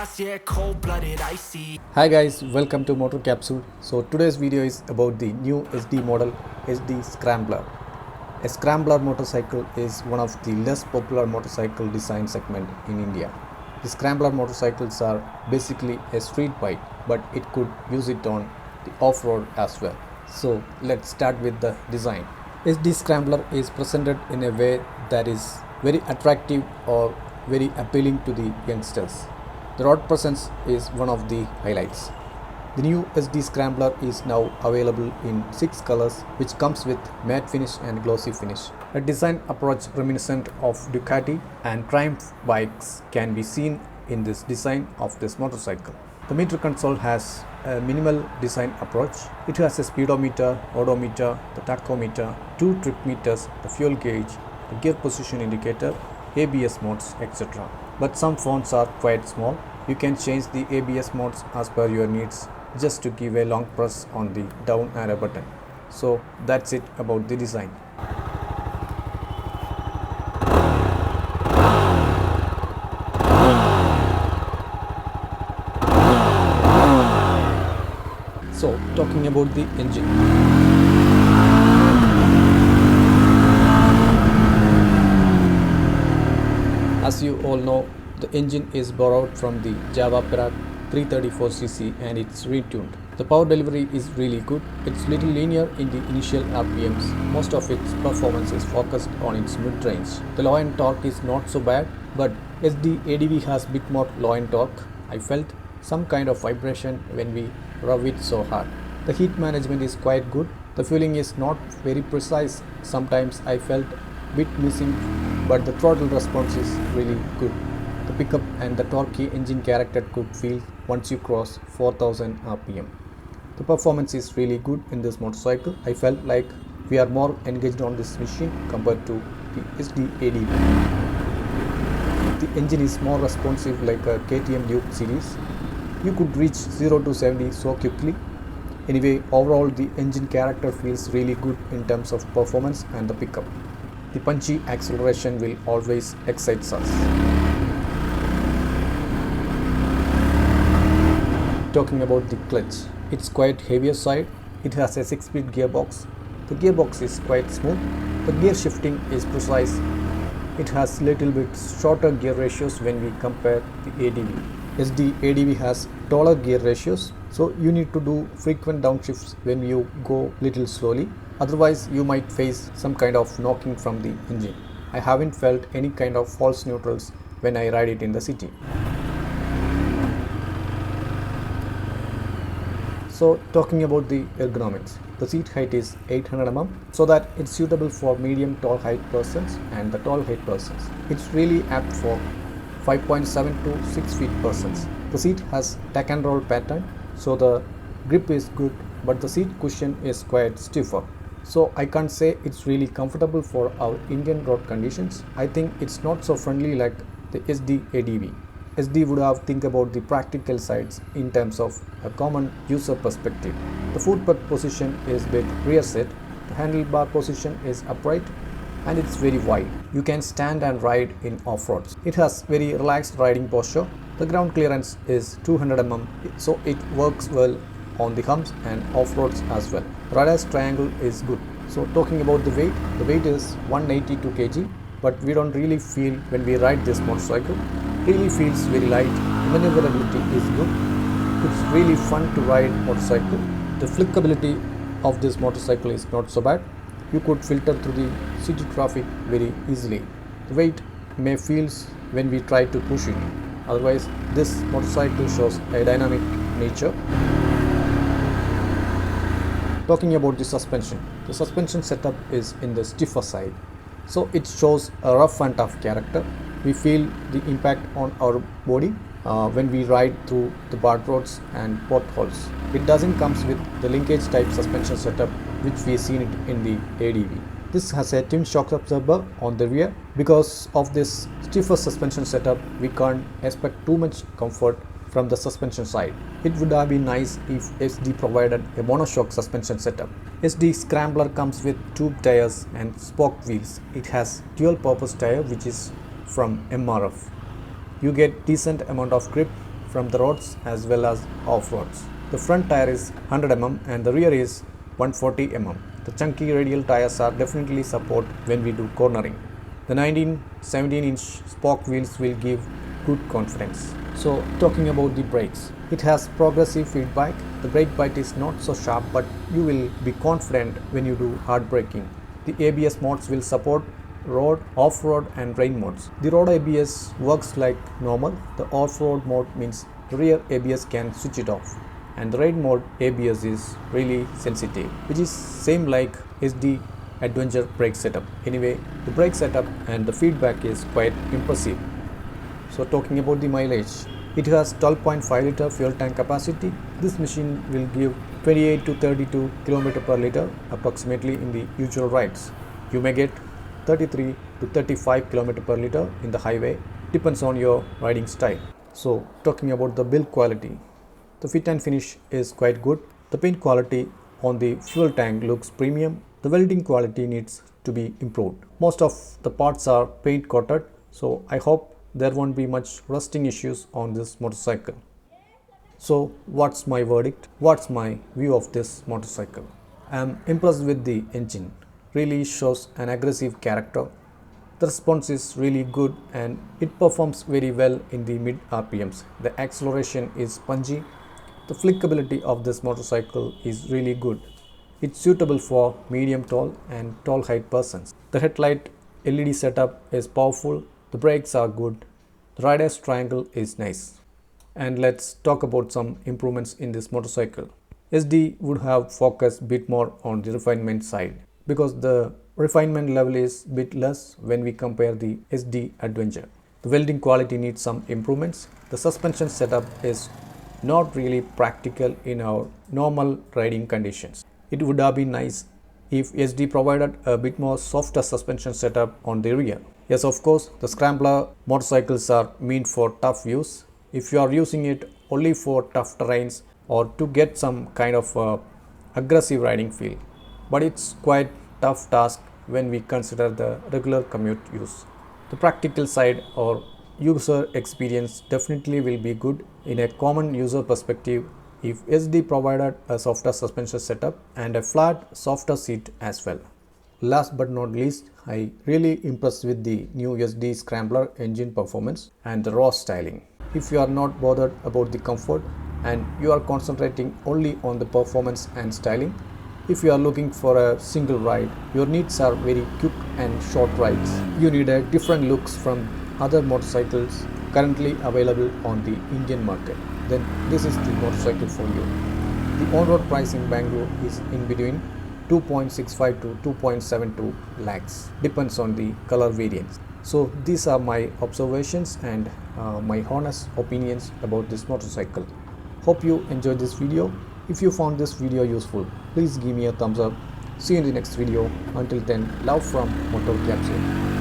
fast, yeah, cold-blooded, icy. Hi guys, welcome to Motor Capsule. So today's video is about the new SD model Yezdi Scrambler. A scrambler motorcycle is one of the less popular motorcycle design segment in India. The scrambler motorcycles are basically a street bike, but it could use it on the off-road as well. So let's start with the design. SD Scrambler is presented in a way that is very attractive or very appealing to the youngsters. The road presence is one of the highlights. The new SD Scrambler is now available in 6 colors, which comes with matte finish and glossy finish. A design approach reminiscent of Ducati and Triumph bikes can be seen in this design of this motorcycle. The meter console has a minimal design approach. It has a speedometer, odometer, the tachometer, 2 trip meters, the fuel gauge, the gear position indicator, ABS modes, etc. But some phones are quite small. You can change the ABS modes as per your needs just to give a long press on the down arrow button. So that's it about the design. So talking about the engine. As you all know, the engine is borrowed from the Java Perak 334cc and it's retuned. The power delivery is really good. It's little linear in the initial RPMs. Most of its performance is focused on its mid-range. The low end torque is not so bad, but SD ADV has bit more low end torque. I felt some kind of vibration when we rev it so hard. The heat management is quite good. The fueling is not very precise. Sometimes I felt bit missing, but the throttle response is really good. The pickup and the torquey engine character could feel once you cross 4000 rpm. The performance is really good in this motorcycle. I felt like we are more engaged on this machine compared to the SD ADV. The engine is more responsive like a KTM Duke series. You could reach 0 to 70 so quickly. Anyway, overall the engine character feels really good in terms of performance and the pickup. The punchy acceleration will always excite us. Talking about the clutch, it's quite heavier side. It has a 6-speed gearbox. The gearbox is quite smooth. The gear shifting is precise. It has little bit shorter gear ratios when we compare the ADV. SD ADV has taller gear ratios, so you need to do frequent downshifts when you go little slowly. Otherwise, you might face some kind of knocking from the engine. I haven't felt any kind of false neutrals when I ride it in the city. So talking about the ergonomics, the seat height is 800 mm so that it's suitable for medium tall height persons and the tall height persons. It's really apt for 5.7 to 6 feet persons. The seat has tuck and roll pattern, so the grip is good, but the seat cushion is quite stiffer. So I can't say it's really comfortable for our Indian road conditions. I think it's not so friendly like the SD ADV. SD would have think about the practical sides in terms of a common user perspective. The footpad position is bit rear set, the handlebar position is upright, and it's very wide. You can stand and ride in off-roads. It has very relaxed riding posture. The ground clearance is 200 mm, so it works well on the humps and off-roads as well. Rada's triangle is good. So talking about the weight is 182 kg, but we don't really feel when we ride this motorcycle. It really feels very light. The maneuverability is good. It's really fun to ride motorcycle. The flickability of this motorcycle is not so bad. You could filter through the city traffic very easily. The weight may feel when we try to push it. Otherwise, this motorcycle shows a dynamic nature. Talking about the suspension setup is in the stiffer side, so it shows a rough and tough character. We feel the impact on our body when we ride through the bad roads and potholes. It doesn't come with the linkage type suspension setup which we seen it in the ADV. This has a twin shock absorber on the rear. Because of this stiffer suspension setup, we can't expect too much comfort from the suspension side. It would have been nice if SD provided a monoshock suspension setup. SD Scrambler comes with tube tires and spoke wheels. It has dual purpose tire which is from MRF. You get decent amount of grip from the roads as well as off-roads. The front tire is 100 mm and the rear is 140 mm. The chunky radial tires are definitely support when we do cornering. The 17-inch spoke wheels will give good confidence. So talking about the brakes, it has progressive feedback. The brake bite is not so sharp, but you will be confident when you do hard braking. The ABS modes will support road, off-road and rain modes. The road ABS works like normal. The off-road mode means the rear ABS can switch it off, and the rain mode ABS is really sensitive, which is same like Yezdi Adventure brake setup. Anyway, the brake setup and the feedback is quite impressive. So talking about the mileage, it has 12.5 liter fuel tank capacity. This machine will give 28 to 32 km per liter approximately in the usual rides. You may get 33 to 35 km per liter in the highway, depends on your riding style. So talking about the build quality, the fit and finish is quite good. The paint quality on the fuel tank looks premium. The welding quality needs to be improved. Most of the parts are paint coated, so I hope there won't be much rusting issues on this motorcycle. So what's my verdict? What's my view of this motorcycle? I'm impressed with the engine. Really shows an aggressive character. The response is really good and it performs very well in the mid RPMs. The acceleration is punchy. The flickability of this motorcycle is really good. It's suitable for medium tall and tall height persons. The headlight LED setup is powerful. The brakes are good. The rider's triangle is nice. And let's talk about some improvements in this motorcycle. SD would have focused bit more on the refinement side, because the refinement level is bit less when we compare the SD Adventure. The welding quality needs some improvements. The suspension setup is not really practical in our normal riding conditions. It would have been nice if SD provided a bit more softer suspension setup on the rear. Yes, of course, the Scrambler motorcycles are meant for tough use. If you are using it only for tough terrains or to get some kind of aggressive riding feel, but it's quite tough task when we consider the regular commute use. The practical side or user experience definitely will be good in a common user perspective if SD provided a softer suspension setup and a flat, softer seat as well. Last but not least, I really impressed with the new Yezdi Scrambler engine performance and the raw styling. If you are not bothered about the comfort and you are concentrating only on the performance and styling, if you are looking for a single ride, your needs are very quick and short rides. You need a different looks from other motorcycles currently available on the Indian market, then this is the motorcycle for you. The on-road price in Bangalore is in between 2.65 to 2.72 lakhs, depends on the color variants. So these are my observations and my honest opinions about this motorcycle. Hope you enjoyed this video. If you found this video useful, please give me a thumbs up. See you in the next video. Until then, love from Motor Capsule.